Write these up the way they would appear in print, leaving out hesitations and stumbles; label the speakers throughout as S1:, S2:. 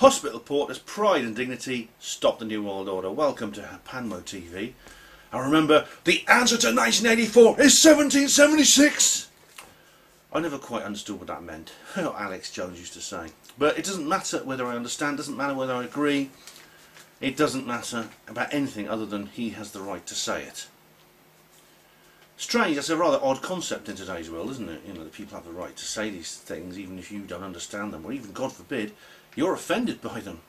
S1: Hospital port as pride and dignity stop the New World Order. Welcome to Panmo TV. I remember the answer to 1984 is 1776. I never quite understood what that meant. What Alex Jones used to say. But it doesn't matter whether I understand, doesn't matter whether I agree. It doesn't matter about anything other than he has the right to say it. Strange, that's a rather odd concept in today's world, isn't it? You know, that people have the right to say these things even if you don't understand them, or even, God forbid, you're offended by them.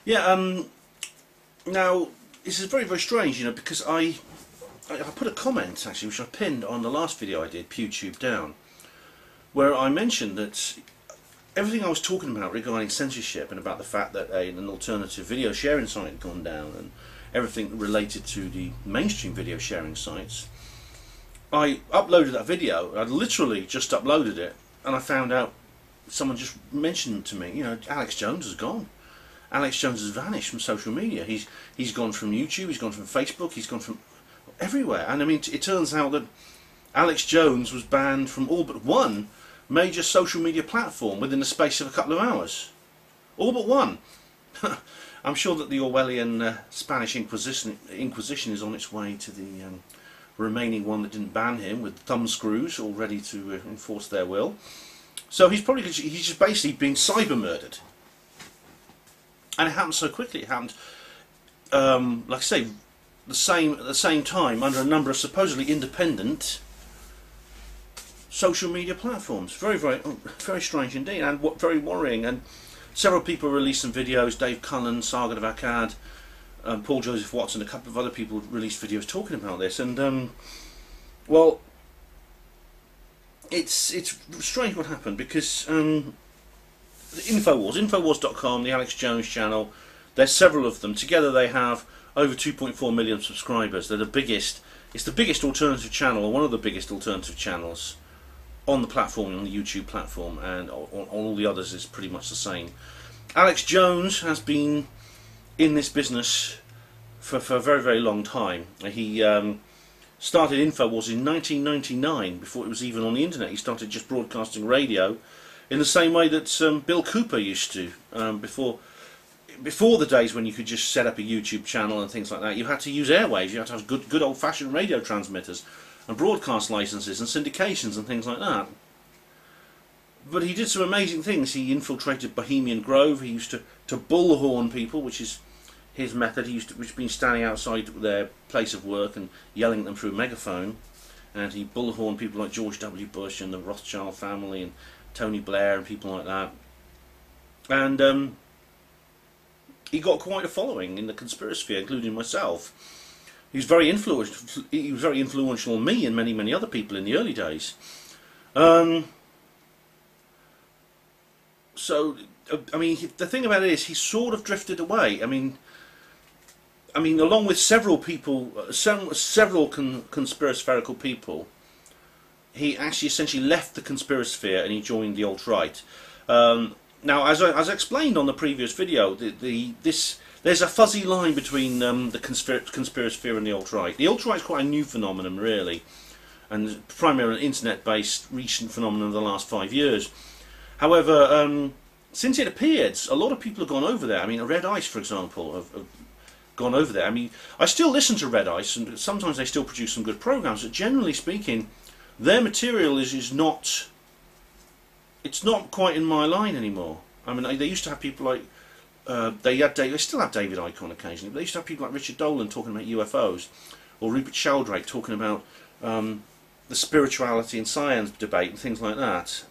S1: Yeah, now, this is very, very strange, you know, because I put a comment, actually, which I pinned on the last video I did, PewTube Down, where I mentioned that everything I was talking about regarding censorship and about the fact that an alternative video sharing site had gone down and everything related to the mainstream video sharing sites, I uploaded that video. I literally just uploaded it, and I found out someone just mentioned to me, you know, Alex Jones has gone. Alex Jones has vanished from social media. He's gone from YouTube, he's gone from Facebook, he's gone from everywhere. And I mean, it turns out that Alex Jones was banned from all but one major social media platform within the space of a couple of hours. All but one. I'm sure that the Orwellian Spanish Inquisition is on its way to the remaining one that didn't ban him, with thumbscrews all ready to enforce their will. So he's just basically been cyber murdered, and it happened so quickly. It happened, like I say, at the same time under a number of supposedly independent social media platforms. Very, very, very strange indeed, and very worrying. And several people released some videos. Dave Cullen, Saga of Akkad, Paul Joseph Watson, a couple of other people released videos talking about this. And well, it's strange what happened, because Infowars.com, the Alex Jones channel, there's several of them. Together they have over 2.4 million subscribers. They're the biggest. It's the biggest alternative channel, or one of the biggest alternative channels on the platform, on the YouTube platform, and on all the others is pretty much the same. Alex Jones has been in this business for a very, very long time. He started Infowars in 1999, before it was even on the internet. He started just broadcasting radio in the same way that Bill Cooper used to, before the days when you could just set up a YouTube channel and things like that. You had to use airwaves, you had to have good old-fashioned radio transmitters and broadcast licenses and syndications and things like that. But he did some amazing things. He infiltrated Bohemian Grove. He used to bullhorn people, which is his method. He used to, which has been standing outside their place of work and yelling at them through a megaphone. And he bullhorned people like George W. Bush and the Rothschild family and Tony Blair and people like that. And he got quite a following in the conspiracy sphere, including myself. He was very influential. He was very influential on me and many, many other people in the early days. So, I mean, the thing about it is, he sort of drifted away. I mean, along with several people, several conspiratorial people, he actually essentially left the conspiracy sphere and he joined the alt-right. Now, as I explained on the previous video, there's a fuzzy line between the conspiracy sphere and the alt-right. The alt-right is quite a new phenomenon, really, and primarily an internet-based recent phenomenon of the last 5 years. However, since it appeared, a lot of people have gone over there. I mean, Red Ice, for example, have gone over there. I mean, I still listen to Red Ice, and sometimes they still produce some good programs, but generally speaking, their material is not... It's not quite in my line anymore. I mean, they used to have people like... they still have David Icke occasionally, but they used to have people like Richard Dolan talking about UFOs, or Rupert Sheldrake talking about the spirituality and science debate and things like that.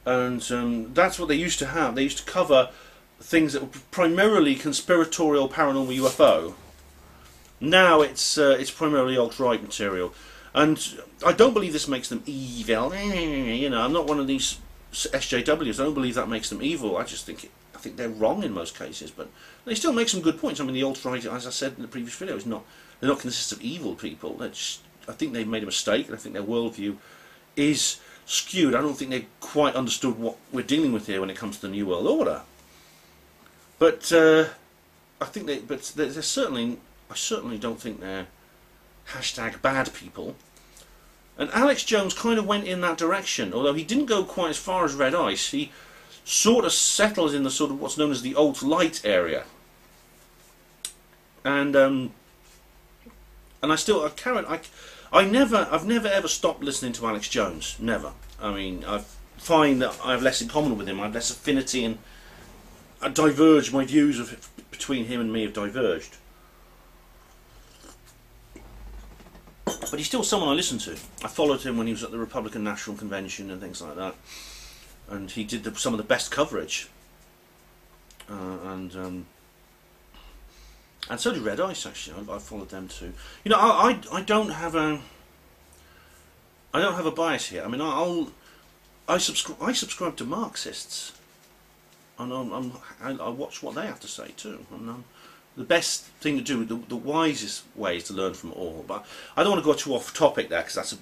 S1: And that's what they used to have. They used to cover things that were primarily conspiratorial, paranormal, UFO. Now it's primarily alt-right material. And I don't believe this makes them evil. You know, I'm not one of these SJWs. I don't believe that makes them evil. I just think I think they're wrong in most cases, but they still make some good points. I mean, the alt-right, as I said in the previous video, they're not consist of evil people. I think they've made a mistake, and I think their worldview is skewed. I don't think they quite understood what we're dealing with here when it comes to the New World Order. But I think they're certainly. I certainly don't think they're #bad people. And Alex Jones kind of went in that direction, although he didn't go quite as far as Red Ice. He sort of settles in the sort of what's known as the alt-right area, and I've never ever stopped listening to Alex Jones. Never. I mean, I find that I have less in common with him. I have less affinity, and I diverge. My views between him and me have diverged. But he's still someone I listen to. I followed him when he was at the Republican National Convention and things like that, and he did some of the best coverage. And so did Red Ice. Actually, I followed them too. You know, I don't have a bias here. I mean, I subscribe to Marxists, and I watch what they have to say too. And the best thing to do, the wisest way is to learn from all. But I don't want to go too off topic there, because that's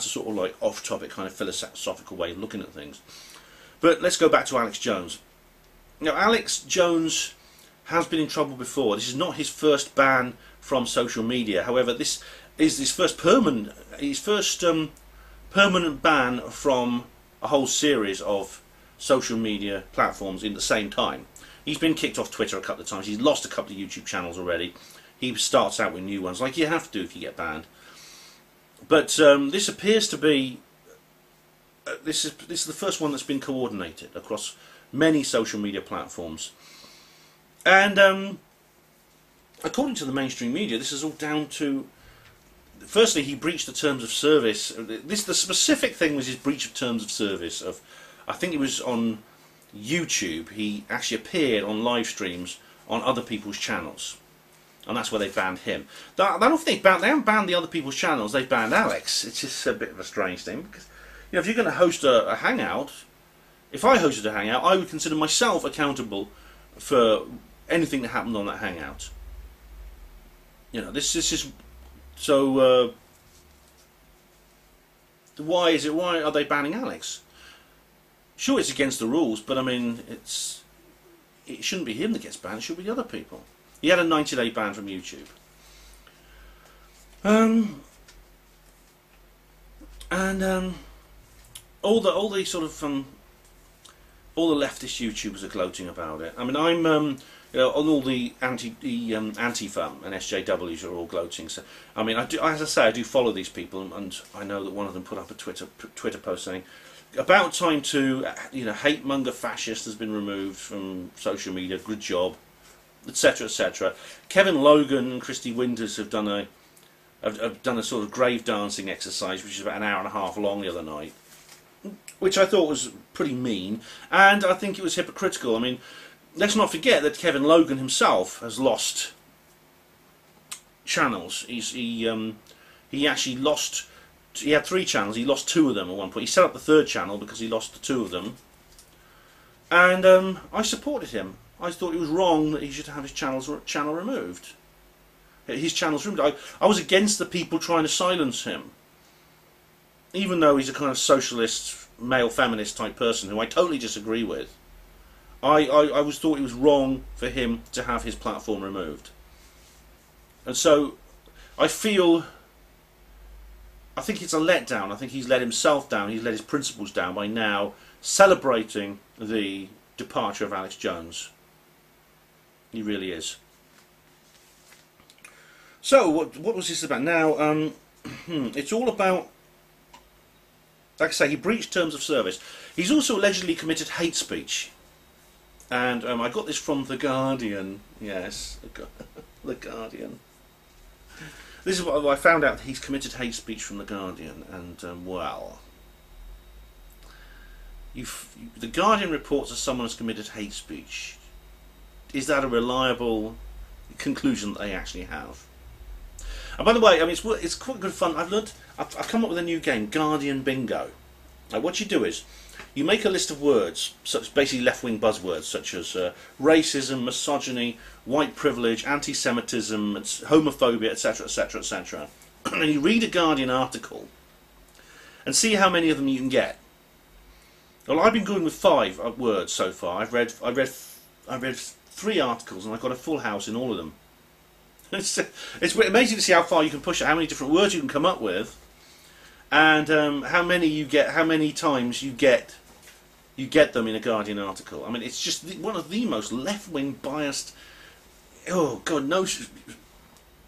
S1: a sort of like off topic kind of philosophical way of looking at things. But let's go back to Alex Jones. Now, Alex Jones has been in trouble before. This is not his first ban from social media. However, this is his first permanent ban from a whole series of social media platforms in the same time. He's been kicked off Twitter a couple of times. He's lost a couple of YouTube channels already. He starts out with new ones, like you have to do if you get banned. But this appears to be this is the first one that's been coordinated across many social media platforms. And according to the mainstream media, this is all down to, firstly, he breached the terms of service. The specific thing was his breach of terms of service. I think it was on YouTube. He actually appeared on live streams on other people's channels, and that's where they banned him. I don't think they haven't banned the other people's channels. They've banned Alex. It's just a bit of a strange thing, because you know, if you're going to host a hangout, if I hosted a hangout, I would consider myself accountable for anything that happened on that hangout. You know, this is so. Why are they banning Alex? Sure, it's against the rules, but I mean, it shouldn't be him that gets banned. It should be the other people. He had a 90-day ban from YouTube. All the sort of all the leftist YouTubers are gloating about it. I mean, I'm you know, on all the Antifa and SJWs are all gloating. So I mean, as I say, I do follow these people, and I know that one of them put up a Twitter post saying, "About time to, you know, hate monger fascist has been removed from social media. Good job," etc., etc. Kevin Logan and Christy Winters have done a sort of grave dancing exercise, which is about an hour and a half long the other night, which I thought was pretty mean, and I think it was hypocritical. I mean, let's not forget that Kevin Logan himself has lost channels. He actually lost. He had 3 channels. He lost 2 of them at one point. He set up the 3rd channel because he lost 2 of them, and I supported him. I thought it was wrong that he should have his channel removed. His channel's removed. I was against the people trying to silence him, even though he's a kind of socialist, male feminist type person who I totally disagree with. I thought it was wrong for him to have his platform removed, and so I think it's a letdown. I think he's let himself down. He's let his principles down by now celebrating the departure of Alex Jones. He really is. So what was this about now? It's all about, like I say, he breached terms of service. He's also allegedly committed hate speech, and I got this from The Guardian. Yes, The Guardian. This is what I found out. He's committed hate speech from The Guardian, and well, The Guardian reports that someone has committed hate speech. Is that a reliable conclusion that they actually have? And by the way, I mean, it's quite good fun. I've come up with a new game, Guardian Bingo. Now, what you do is you make a list of words, such basically left-wing buzzwords, such as racism, misogyny, white privilege, anti-Semitism, homophobia, etc., etc., etc. And you read a Guardian article and see how many of them you can get. Well, I've been going with 5 words so far. I've read 3 articles, and I've got a full house in all of them. It's amazing to see how far you can push it, how many different words you can come up with, and how many times you get You get them in a Guardian article. I mean, it's just one of the most left-wing biased, oh God, no,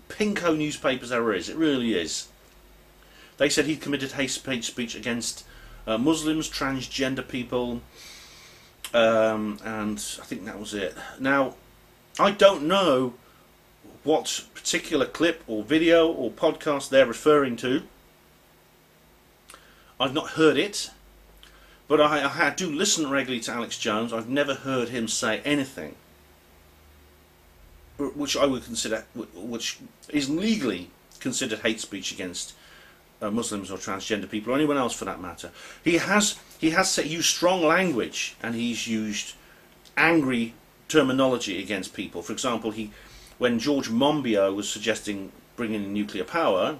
S1: pinko newspapers there is. It really is. They said he'd committed hate speech against Muslims, transgender people, and I think that was it. Now, I don't know what particular clip or video or podcast they're referring to. I've not heard it, but I do listen regularly to Alex Jones. I've never heard him say anything which I would consider, which is legally considered hate speech against Muslims or transgender people, or anyone else for that matter. He has used strong language, and he's used angry terminology against people. For example, when George Monbiot was suggesting bringing in nuclear power,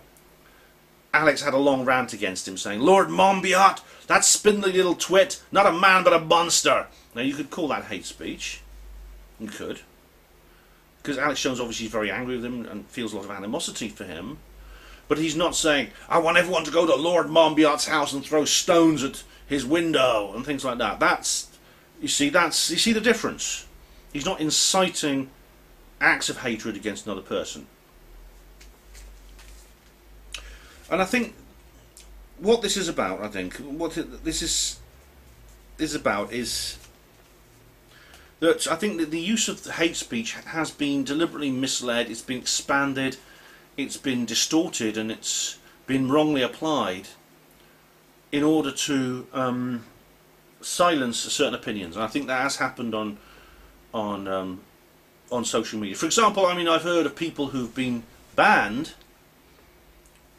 S1: Alex had a long rant against him, saying, "Lord Monbiot, that spindly little twit, not a man but a monster." Now, you could call that hate speech. You could. Because Alex Jones obviously is very angry with him and feels a lot of animosity for him. But he's not saying, "I want everyone to go to Lord Monbiot's house and throw stones at his window," and things like that. You see the difference. He's not inciting acts of hatred against another person. And I think what this is about, is that I think that the use of hate speech has been deliberately misled, it's been expanded, it's been distorted, and it's been wrongly applied in order to silence certain opinions. And I think that has happened on social media. For example, I mean, I've heard of people who've been banned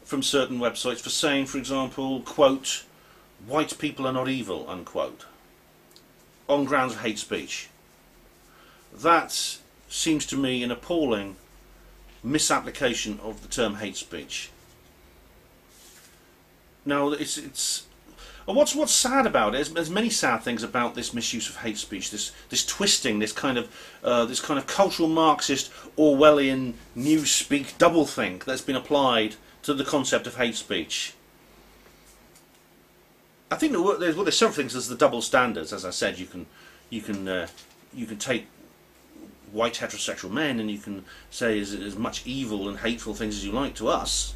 S1: from certain websites for saying, for example, quote, "white people are not evil," unquote, on grounds of hate speech. That seems to me an appalling misapplication of the term hate speech. Now, what's sad about it is there's many sad things about this misuse of hate speech, this twisting, this kind of cultural Marxist Orwellian newspeak doublethink that's been applied to the concept of hate speech. I think there's several things. There's the double standards, as I said. You can take white heterosexual men and you can say as much evil and hateful things as you like to us.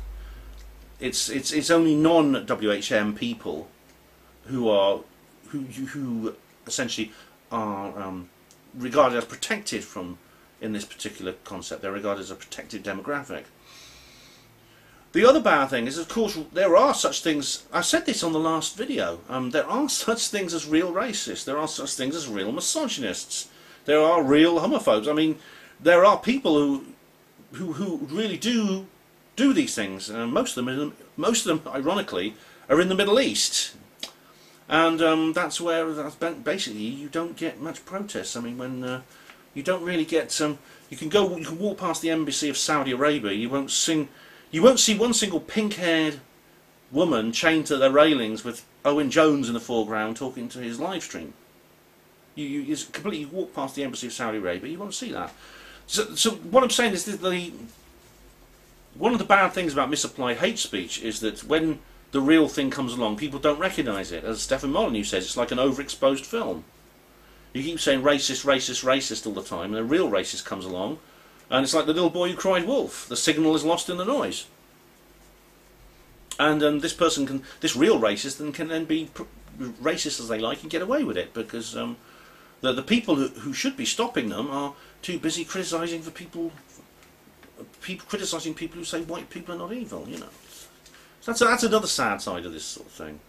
S1: It's only non-WHM people who essentially are regarded as protected from in this particular concept. They're regarded as a protected demographic. The other bad thing is, of course, there are such things. I said this on the last video. There are such things as real racists. There are such things as real misogynists. There are real homophobes. I mean, there are people who really do these things. Most of them, ironically, are in the Middle East, and that's basically you don't get much protest. I mean, when you don't really get you can walk past the embassy of Saudi Arabia. You won't see one single pink-haired woman chained to their railings with Owen Jones in the foreground talking to his live stream. You walk past the embassy of Saudi Arabia, you won't see that. So what I'm saying is that one of the bad things about misapplied hate speech is that when the real thing comes along, people don't recognise it. As Stefan Molyneux says, it's like an overexposed film. You keep saying racist, racist, racist all the time, and a real racist comes along, and it's like the little boy who cried wolf. The signal is lost in the noise. And this real racist can then be racist as they like and get away with it, because the people who should be stopping them are too busy criticising criticising people who say white people are not evil. You know, so that's another sad side of this sort of thing.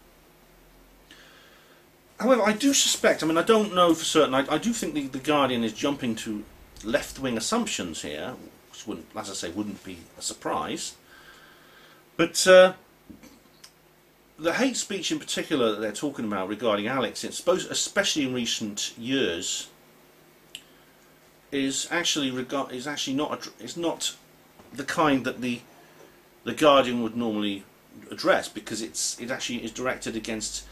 S1: However, I do suspect. I mean, I don't know for certain. I do think the Guardian is jumping to left-wing assumptions here, which wouldn't, as I say, wouldn't be a surprise. But the hate speech in particular that they're talking about regarding Alex, especially in recent years, is not the kind that the Guardian would normally address, because it actually is directed against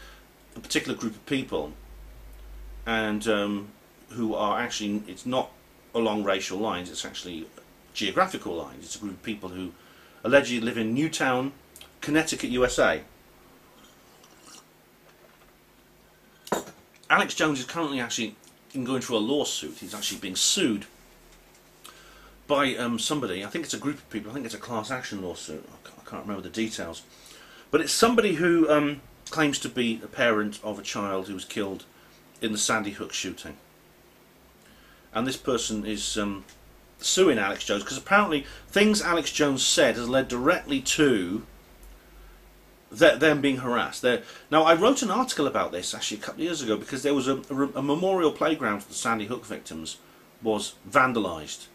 S1: a particular group of people, and who are actually, it's not along racial lines, it's actually geographical lines. It's a group of people who allegedly live in Newtown, Connecticut, USA. Alex Jones is currently actually going through a lawsuit. He's actually being sued by somebody. I think it's a group of people. I think it's a class action lawsuit. I can't remember the details. But it's somebody who claims to be a parent of a child who was killed in the Sandy Hook shooting. And this person is suing Alex Jones because apparently things Alex Jones said has led directly to them being harassed. Now, I wrote an article about this actually a couple of years ago because there was a memorial playground for the Sandy Hook victims was vandalised,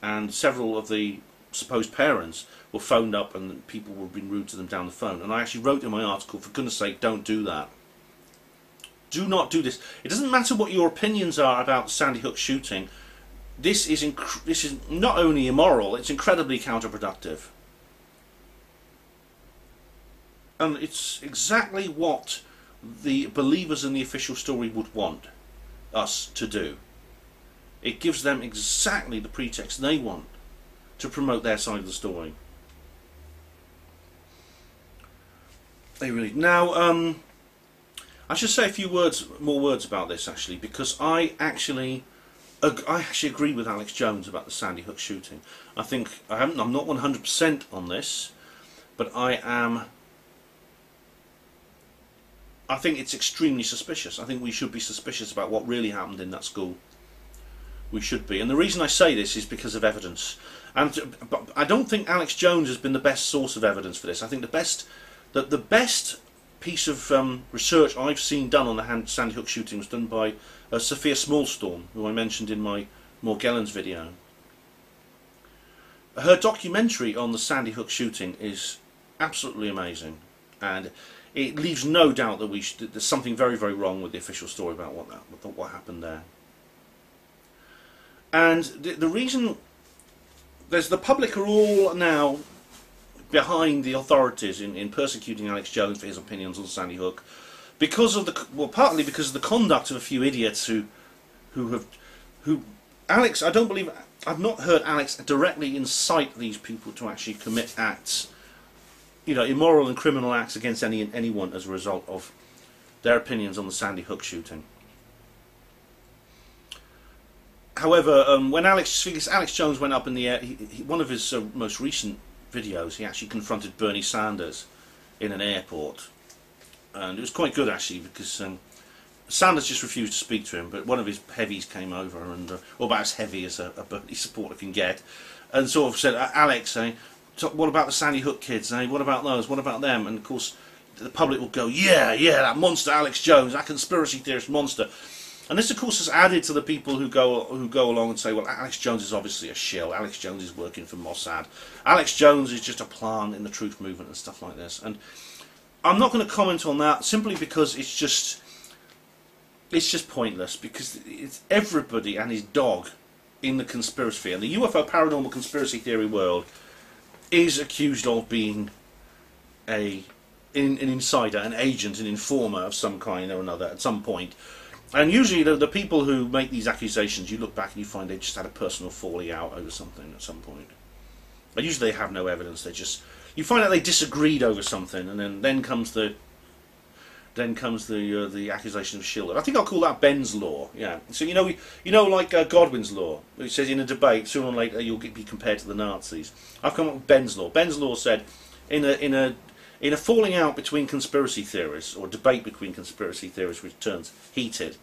S1: and several of the supposed parents were phoned up and people were being rude to them down the phone. And I actually wrote in my article, for goodness sake, don't do that. Do not do this. It doesn't matter what your opinions are about the Sandy Hook shooting. This is not only immoral, it's incredibly counterproductive. And it's exactly what the believers in the official story would want us to do. It gives them exactly the pretext they want to promote their side of the story. They really... Now, I should say a few more words about this actually, because I actually agree with Alex Jones about the Sandy Hook shooting. I'm not 100% on this, but I think it's extremely suspicious. I think we should be suspicious about what really happened in that school. We should be. And the reason I say this is because of evidence. But I don't think Alex Jones has been the best source of evidence for this. I think the best piece of research I've seen done on the Sandy Hook shooting was done by Sophia Smallstorm, who I mentioned in my Morgellons video. Her documentary on the Sandy Hook shooting is absolutely amazing, and it leaves no doubt that there's something very, very wrong with the official story about what happened there. And the reason the public are all now behind the authorities in persecuting Alex Jones for his opinions on Sandy Hook, because of partly because of the conduct of a few idiots who Alex, I've not heard Alex directly incite these people to actually commit acts, immoral and criminal acts against anyone as a result of their opinions on the Sandy Hook shooting. However, when Alex Jones went up in the air, one of his most recent videos, he actually confronted Bernie Sanders in an airport, and it was quite good actually, because Sanders just refused to speak to him, but one of his heavies came over, and or about as heavy as a Bernie supporter can get, and sort of said, Alex, what about the Sandy Hook kids? What about those? What about them? And of course, the public will go, yeah, that monster Alex Jones, that conspiracy theorist monster. And this, of course, has added to the people who go along and say, well, Alex Jones is obviously a shill. Alex Jones is working for Mossad. Alex Jones is just a plant in the truth movement and stuff like this. And I'm not going to comment on that simply because it's just pointless, because it's everybody and his dog in the conspiracy and the UFO paranormal conspiracy theory world is accused of being an insider, an agent, an informer of some kind or another at some point. And usually the people who make these accusations, you look back and you find they just had a personal falling out over something at some point. And usually they have no evidence. You find out they disagreed over something, and then comes the accusation of shill. I think I'll call that Ben's law. Yeah. So like Godwin's law, which says in a debate sooner or later you'll be compared to the Nazis. I've come up with Ben's law. Ben's law said in a falling out between conspiracy theorists, or debate between conspiracy theorists which turns heated,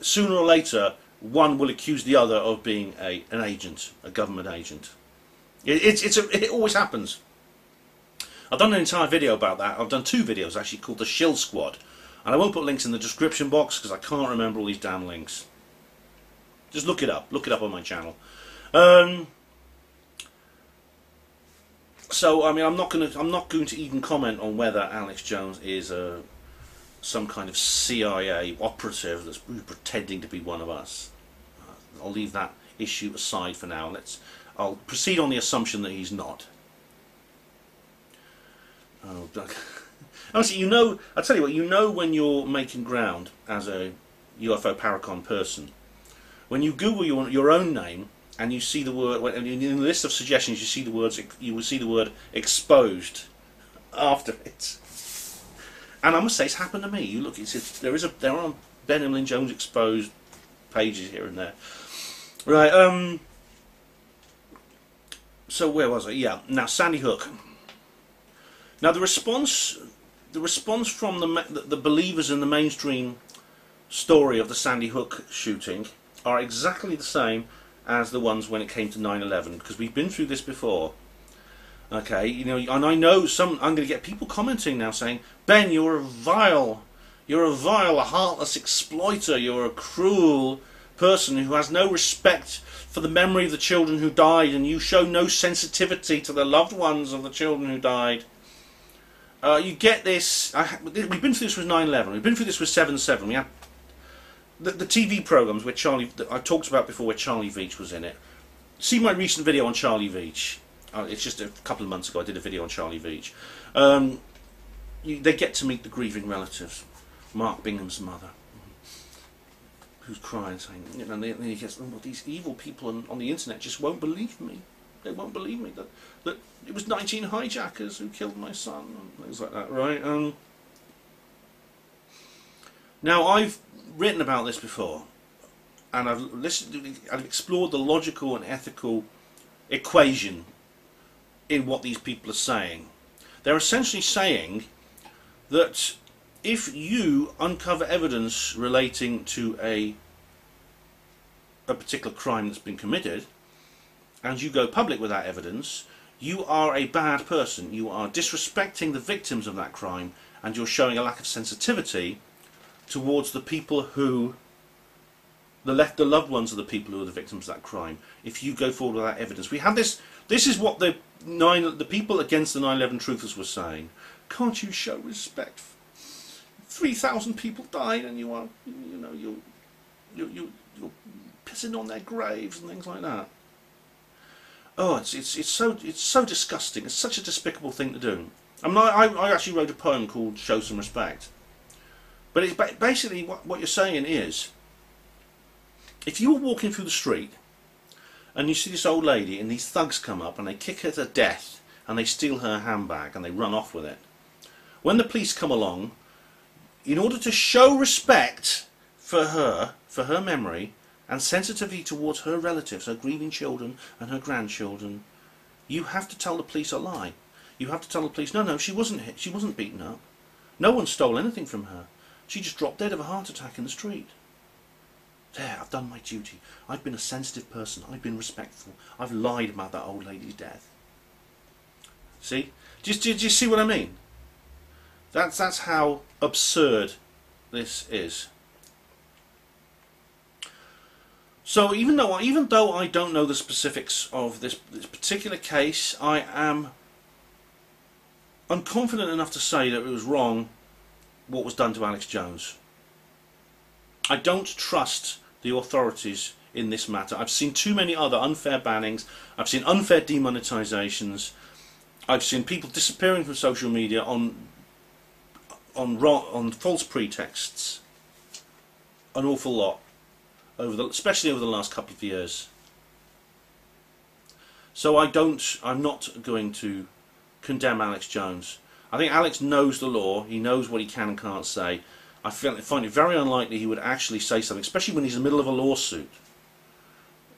S1: sooner or later one will accuse the other of being an agent, a government agent. It always happens. I've done an entire video about that. I've done 2 videos actually called the Shill Squad, and I won't put links in the description box because I can't remember all these damn links. Just look it up on my channel. So I mean, I'm not going to even comment on whether Alex Jones is some kind of CIA operative that's pretending to be one of us. I'll leave that issue aside for now. I'll proceed on the assumption that he's not. Oh, honestly, I'll tell you what, when you're making ground as a UFO Paracon person, when you Google your own name, and you see the word, in the list of suggestions, you will see the word exposed after it. And I must say, it's happened to me. You look, there are Ben and Lynn Jones exposed pages here and there. Right. So where was I? Yeah. Now Sandy Hook. Now the response from the believers in the mainstream story of the Sandy Hook shooting are exactly the same as the ones when it came to 9/11, because we've been through this before. Okay, you know, and I know I'm going to get people commenting now saying, Ben, you're a vile, a heartless exploiter, you're a cruel person who has no respect for the memory of the children who died, and you show no sensitivity to the loved ones of the children who died. You get this. We've been through this with 9/11. We've been through this with 7/7. We had the TV programs where I talked about before, where Charlie Veitch was in it. See my recent video on Charlie Veitch. It's just a couple of months ago I did a video on Charlie Veitch. They get to meet the grieving relatives. Mark Bingham's mother, who's crying, saying, you know, and then he gets, well, these evil people on the internet just won't believe me. They won't believe me that it was 19 hijackers who killed my son, and things like that, right? Now, I've written about this before, and I've explored the logical and ethical equation in what these people are saying. They're essentially saying that if you uncover evidence relating to a particular crime that's been committed, and you go public with that evidence, you are a bad person. You are disrespecting the victims of that crime, and you're showing a lack of sensitivity towards the people who, the loved ones of the people who are the victims of that crime. If you go forward with that evidence, we have this. This is what the people against the 9/11 truthers were saying. Can't you show respect? 3,000 people died, and you're pissing on their graves and things like that. Oh, it's so disgusting. It's such a despicable thing to do. I mean, I actually wrote a poem called "Show Some Respect," but it's basically what you're saying is, if you were walking through the street and you see this old lady and these thugs come up and they kick her to death and they steal her handbag and they run off with it, when the police come along, in order to show respect for her memory and sensitivity towards her relatives, her grieving children and her grandchildren, you have to tell the police a lie. You have to tell the police, no, she wasn't hit, she wasn't beaten up. No one stole anything from her. She just dropped dead of a heart attack in the street. There, I've done my duty. I've been a sensitive person. I've been respectful. I've lied about that old lady's death. See? Do you see what I mean? That's how absurd this is. So even though I don't know the specifics of this particular case, I'm confident enough to say that it was wrong what was done to Alex Jones. I don't trust the authorities in this matter. I've seen too many other unfair bannings. I've seen unfair demonetizations. I've seen people disappearing from social media on false pretexts. An awful lot, especially over the last couple of years. So I'm not going to condemn Alex Jones. I think Alex knows the law. He knows what he can and can't say. I find it very unlikely he would actually say something, especially when he's in the middle of a lawsuit,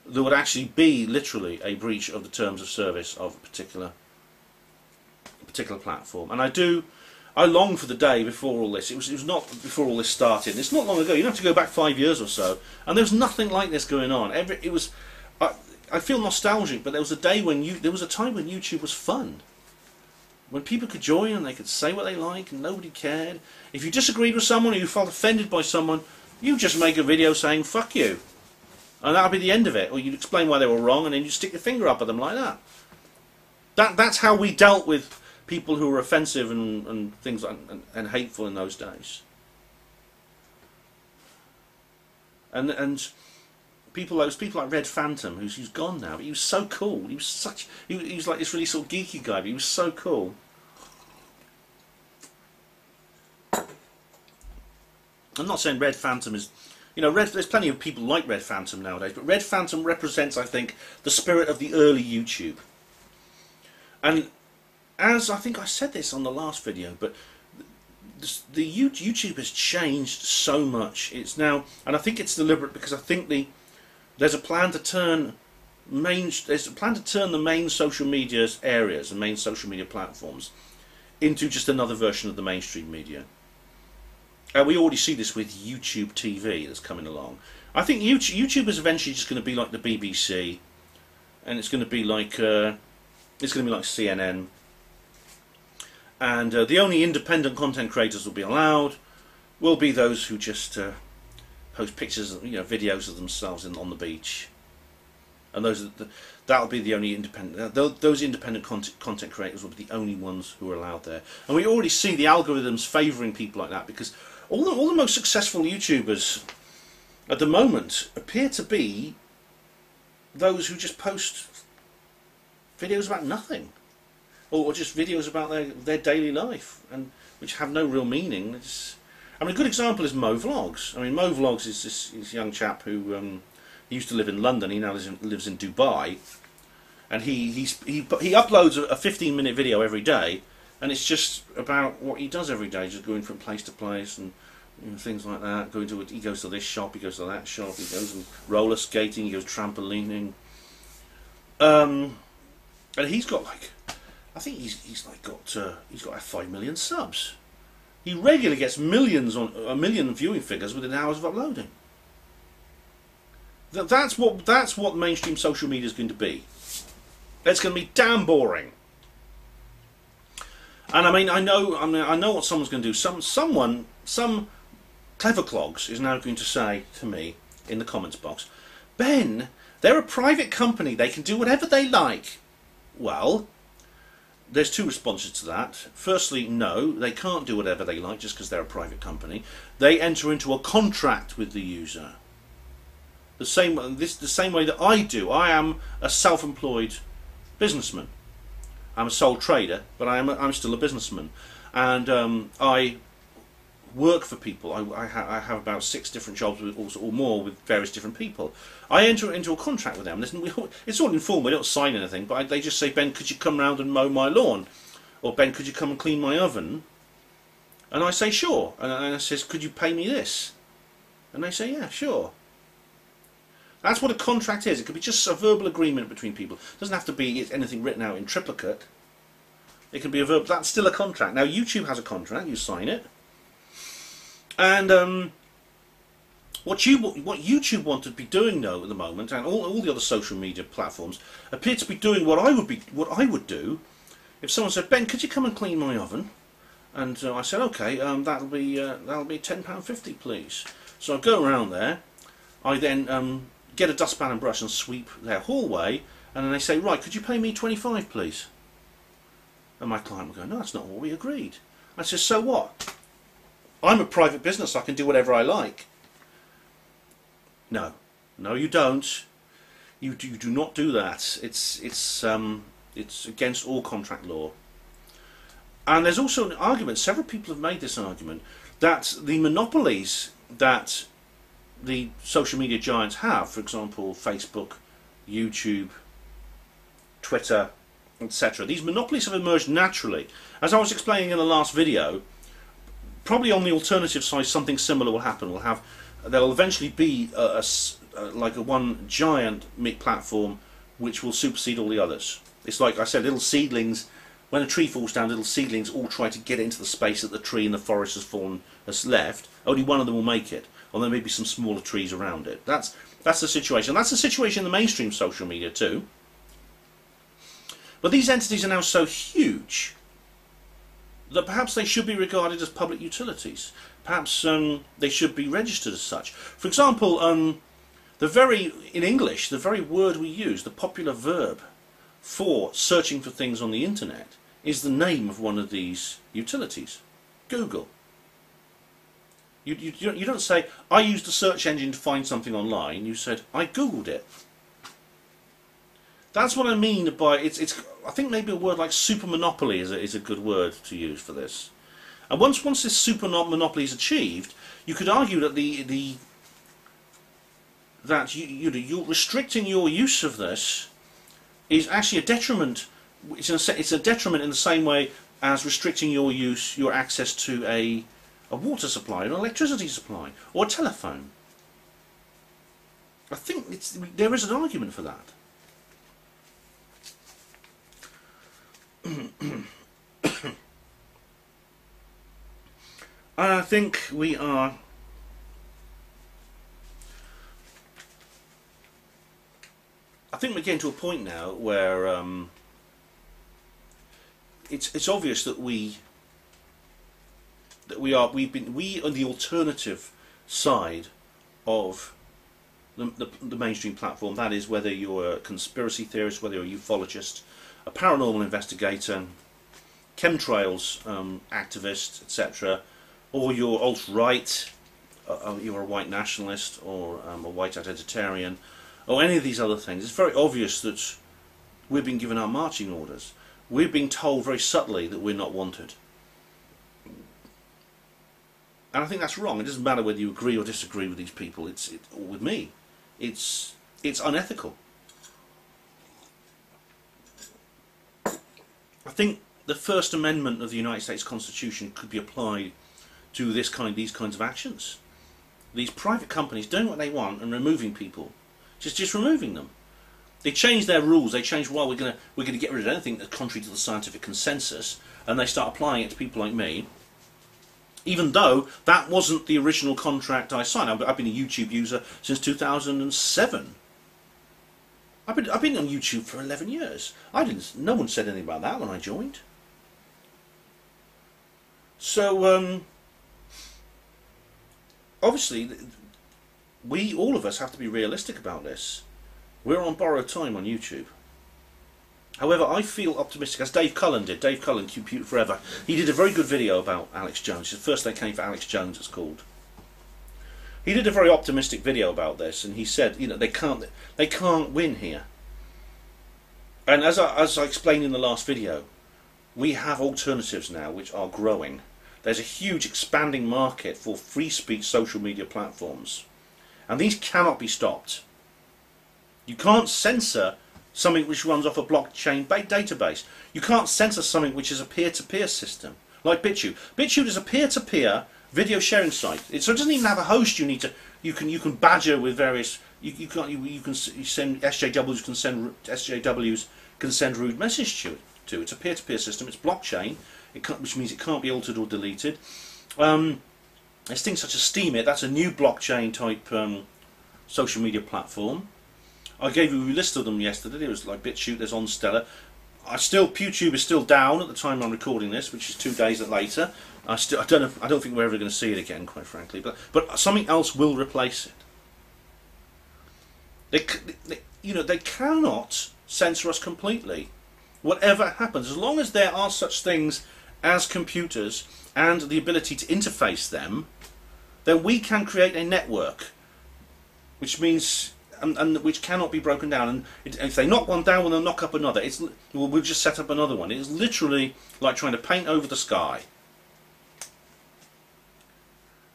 S1: there would actually be literally a breach of the terms of service of a particular platform. And I long for the day before all this. It was not before all this started. It's not long ago. You don't have to go back 5 years or so, and there was nothing like this going on. I feel nostalgic, but there was a time when YouTube was fun. When people could join and they could say what they like and nobody cared. If you disagreed with someone or you felt offended by someone, you just make a video saying fuck you. And that'll be the end of it. Or you'd explain why they were wrong and then you stick your finger up at them like that. That's how we dealt with people who were offensive and things and hateful in those days. And people like Red Phantom, who's gone now, but he was so cool. He was like this really sort of geeky guy, but he was so cool. I'm not saying Red Phantom is, there's plenty of people like Red Phantom nowadays, but Red Phantom represents, I think, the spirit of the early YouTube. And as I think I said this on the last video, but YouTube has changed so much. It's now, and I think it's deliberate, because I think there's a plan to turn the main social media areas and main social media platforms into just another version of the mainstream media. And we already see this with YouTube TV that's coming along. I think YouTube is eventually just going to be like the BBC, and it's going to be like CNN. And the only independent content creators will be allowed will be those who just post pictures, videos of themselves on the beach, and that'll be the only independent. Those independent content creators will be the only ones who are allowed there. And we already see the algorithms favouring people like that, because all the most successful YouTubers at the moment appear to be those who just post videos about nothing, or just videos about their daily life, and which have no real meaning. A good example is Mo Vlogs. Mo Vlogs is this young chap who he used to live in London. He now lives in Dubai, and he uploads a 15-minute video every day, and it's just about what he does every day, just going from place to place and things like that. He goes to this shop, he goes to that shop, he goes and roller skating, he goes trampolining, and he's got I think he's got 5 million subs. He regularly gets a million viewing figures within hours of uploading. That's what mainstream social media is going to be. It's going to be damn boring. And I know what someone's going to do. Some clever clogs is now going to say to me in the comments box, Ben, they're a private company. They can do whatever they like. Well, there's two responses to that. Firstly, no, they can't do whatever they like just because they're a private company. They enter into a contract with the user. The same way that I do. I am a self-employed businessman. I'm a sole trader, but I'm still a businessman, and I work for people. I have about 6 different jobs or more with various different people. I enter into a contract with them. It's all informal. We don't sign anything, but they just say, Ben, could you come round and mow my lawn? Or Ben, could you come and clean my oven? And I say, sure. And I says, could you pay me this? And they say, yeah, sure. That's what a contract is. It could be just a verbal agreement between people. It doesn't have to be anything written out in triplicate. It can be a verb. That's still a contract. Now, YouTube has a contract. You sign it. And what YouTube want to be doing, though, at the moment, and all the other social media platforms appear to be doing what I would do if someone said, Ben, could you come and clean my oven? And I said, okay, that'll be £10.50, please. So I go around there. I then get a dustpan and brush and sweep their hallway, and then they say, right, could you pay me 25, please? And my client will go, no, that's not what we agreed. I said, so what? I'm a private business, I can do whatever I like. No, you don't. You do not do that. It's against all contract law. And there's also an argument, several people have made this argument, that the monopolies that the social media giants have, for example, Facebook, YouTube, Twitter, etc. These monopolies have emerged naturally. As I was explaining in the last video, probably on the alternative side something similar will happen. There'll eventually be like a one giant platform which will supersede all the others. It's like I said, little seedlings. When a tree falls down, little seedlings all try to get into the space that the tree in the forest has left. Only one of them will make it, or there may be some smaller trees around it. That's the situation. That's the situation in the mainstream social media too. But these entities are now so huge that perhaps they should be regarded as public utilities. Perhaps they should be registered as such. For example, in English, the very word we use, the popular verb for searching for things on the internet, is the name of one of these utilities, Google. You don't say, I used a search engine to find something online. You said, I Googled it. That's what I mean by I think maybe a word like super monopoly is a good word to use for this. And once this super monopoly is achieved, you could argue that you're restricting your use of this is actually a detriment. It's a detriment in the same way as restricting your use, your access to a water supply, an electricity supply, or a telephone. I think there is an argument for that. I think we are we're getting to a point now where it's obvious that we are on the alternative side of the mainstream platform. That is, whether you're a conspiracy theorist, whether you're a ufologist, a paranormal investigator, chemtrails activist, etc., or you're alt-right, you're a white nationalist, or a white identitarian, or any of these other things. It's very obvious that we've been given our marching orders. We're being told very subtly that we're not wanted. And I think that's wrong. It doesn't matter whether you agree or disagree with these people. Or with me. It's unethical. I think the First Amendment of the United States Constitution could be applied to these kinds of actions. These private companies doing what they want and removing people, just removing them. They change their rules. They change, well, we're going to get rid of anything that's contrary to the scientific consensus, and they start applying it to people like me. Even though that wasn't the original contract I signed. I've been a YouTube user since 2007. I've been on YouTube for 11 years. No one said anything about that when I joined. So obviously, all of us have to be realistic about this. We're on borrowed time on YouTube. However, I feel optimistic, as Dave Cullen did. Dave Cullen, Compute Forever. He did a very good video about Alex Jones. The first they came for Alex Jones, it's called. He did a very optimistic video about this, and he said, you know, they can't win here. And as I explained in the last video, we have alternatives now which are growing. There's a huge expanding market for free speech social media platforms, and these cannot be stopped. You can't censor something which runs off a blockchain database. You can't censor something which is a peer-to-peer system, like BitChute. BitChute is a peer-to-peer video sharing site. So it doesn't even have a host. You can badger with various. You can send SJWs can send rude message to. It's a peer-to-peer system. It's blockchain, which means it can't be altered or deleted. There's things such as Steemit. That's a new blockchain type social media platform. I gave you a list of them yesterday. There was like BitChute, there's OnStellar. PewTube is still down at the time I'm recording this, which is 2 days later. I don't think we're ever going to see it again, quite frankly. But something else will replace it. They cannot censor us completely. Whatever happens, as long as there are such things as computers and the ability to interface them, then we can create a network, which means. And which cannot be broken down. And if they knock one down, well, they'll knock up another. We'll just set up another one. It's literally like trying to paint over the sky.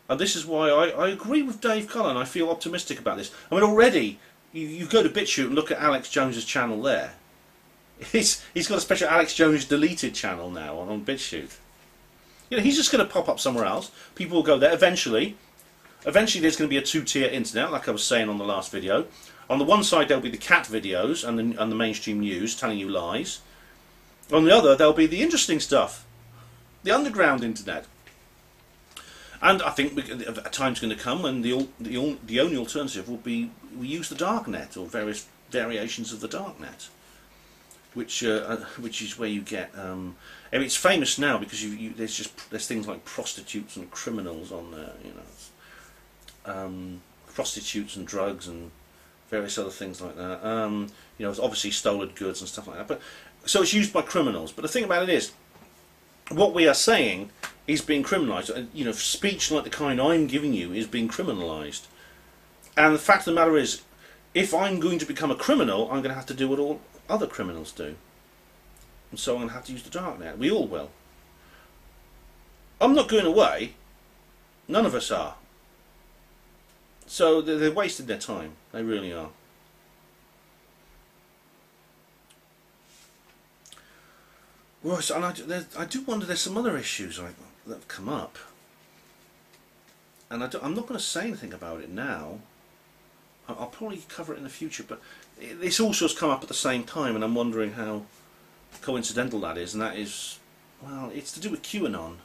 S1: And this is why I agree with Dave Cullen. I feel optimistic about this. I mean, already, you go to BitChute and look at Alex Jones's channel there. He's got a special Alex Jones deleted channel now on BitChute. You know, he's just going to pop up somewhere else. People will go there eventually. Eventually there's going to be a two-tier internet, like I was saying on the last video. On the one side there'll be the cat videos and the mainstream news telling you lies. On the other there'll be the interesting stuff, the underground internet. And I think a time's going to come when the only alternative will be we use the darknet or various variations of the darknet, which is where you get. And it's famous now because there's things like prostitutes and criminals on there, you know. Prostitutes and drugs and various other things like that. It's obviously stolen goods and stuff like that. But so it's used by criminals. But the thing about it is, what we are saying is being criminalised. You know, speech like the kind I'm giving you is being criminalised. And the fact of the matter is, if I'm going to become a criminal, I'm going to have to do what all other criminals do. And so I'm going to have to use the darknet. We all will. I'm not going away. None of us are. So they're wasting their time. They really are. Well, and I do wonder, there's some other issues that have come up, and I'm not going to say anything about it now. I'll probably cover it in the future, but this also has come up at the same time, and I'm wondering how coincidental that is. And that is, well, it's to do with QAnon.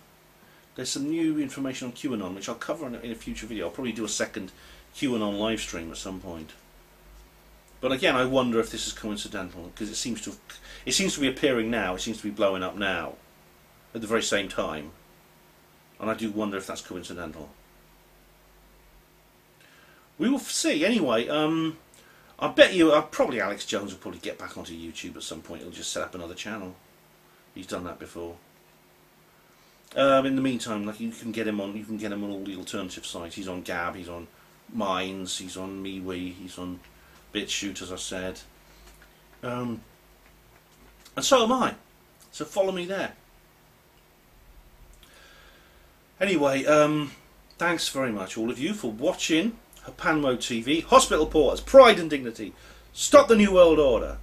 S1: There's some new information on QAnon, which I'll cover in a future video. I'll probably do a second QAnon live stream at some point. But again, I wonder if this is coincidental, because it seems to be appearing now. It seems to be blowing up now, at the very same time, and I do wonder if that's coincidental. We will see. Anyway, I bet you, probably Alex Jones will probably get back onto YouTube at some point. He'll just set up another channel. He's done that before. In the meantime, like, you can get him on all the alternative sites. He's on Gab, he's on Minds, he's on MeWe, he's on BitChute, as I said, and so am I. So follow me there. Anyway, thanks very much, all of you, for watching Hapanmo TV. Hospital Porters, Pride and Dignity. Stop the New World Order.